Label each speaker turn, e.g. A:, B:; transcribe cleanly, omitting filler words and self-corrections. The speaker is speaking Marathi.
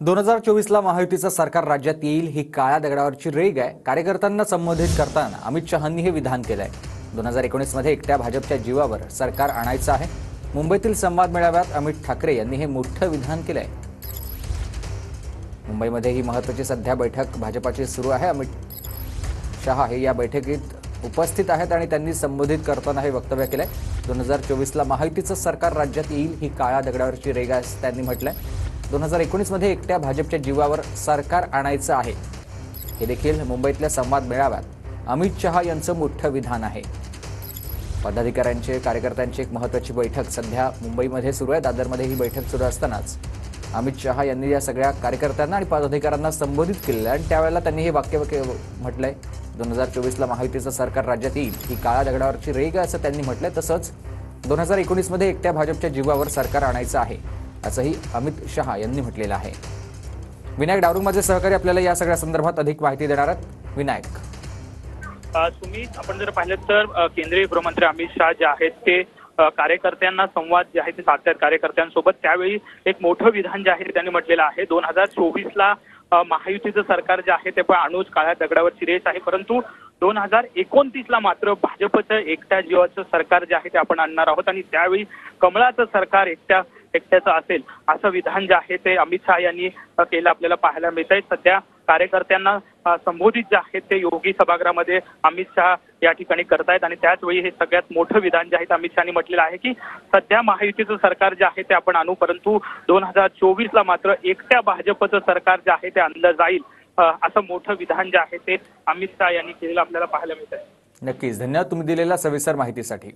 A: 2024ला महायुतीचं सरकार राज्यात येईल ही काळ्या दगडावरची रेघ आहे। कार्यकर्त्यांना संबोधित करताना अमित शहांनी हे विधान केलंय। 2019 मध्ये एकट्या भाजपच्या जीवावर सरकार आणायचं आहे। मुंबईतील संवाद मेळाव्यात अमित ठाकरे यांनी हे मोठं विधान केलंय। मुंबईमध्ये ही महत्त्वाची सध्या बैठक भाजपाची सुरू आहे। अमित शहा हे या बैठकीत उपस्थित आहेत आणि त्यांनी संबोधित करताना हे वक्तव्य केलंय। 2024ला महायुतीचं सरकार राज्यात येईल ही काळ्या दगडावरची रेघ आहे त्यांनी म्हटलंय। 2019 मध्ये एकट्या भाजपच्या जीवावर सरकार आणायचं आहे हे देखील मुंबईतल्या संवाद मेळाव्यात अमित शहा यांचं मोठं विधान आहे। पदाधिकाऱ्यांचे कार्यकर्त्यांची एक महत्त्वाची बैठक सध्या मुंबईमध्ये सुरू आहे। दादरमध्ये ही बैठक सुरू असतानाच अमित शहा यांनी या सगळ्या कार्यकर्त्यांना आणि पदाधिकाऱ्यांना संबोधित केलं आणि त्यावेळेला त्यांनी हे वाक्य म्हटलंय। 2024ला महायुतीचं सरकार राज्यात येईल ही काळ्या दगडावरची रेघ असं त्यांनी म्हटलंय। तसंच 2019 मध्ये एकट्या भाजपच्या जीवावर सरकार आणायचं आहे असंही अमित शहा यांनी म्हटलेलं आहे। विनायक डावरुंग माझे सहकारी आपल्याला या सगळ्या संदर्भात अधिक माहिती देणार आहेत। विनायक,
B: सुमित, आपण जर पाहिलं तर केंद्रीय गृहमंत्री अमित शहा जे आहेत ते कार्यकर्त्यांना संवाद जे आहे ते साधतात कार्यकर्त्यांसोबत। त्यावेळी एक मोठं विधान जे आहे त्यांनी म्हटलेलं आहे। 2024ला महायुतीचं सरकार जे आहे ते पण आणूच काळ्या दगडावरची रेष आहे, परंतु 2029ला मात्र भाजपचं एकट्या जीवाचं सरकार जे आहे ते आपण आणणार आहोत आणि त्यावेळी कमळाचं सरकार एकट्याचं असेल असं विधान जे आहे ते अमित शहा यांनी केलं आपल्याला पाहायला मिळत आहे। सध्या कार्यकर्त्यांना संबोधित जे आहे ते योगी सभागृहामध्ये अमित शहा या ठिकाणी करतायत आणि त्याच वेळी हे सगळ्यात मोठं विधान जे आहे अमित शहानी म्हटलेलं आहे की सध्या महायुतीचं सरकार जे आहे ते आपण आणू, परंतु 2024ला मात्र एकट्या भाजपचं सरकार जे आहे ते आणलं जाईल असं मोठं विधान जे आहे ते अमित शहा यांनी केलेलं आपल्याला पाहायला मिळत आहे।
A: नक्कीच धन्यवाद तुम्ही दिलेल्या सविस्तर माहितीसाठी।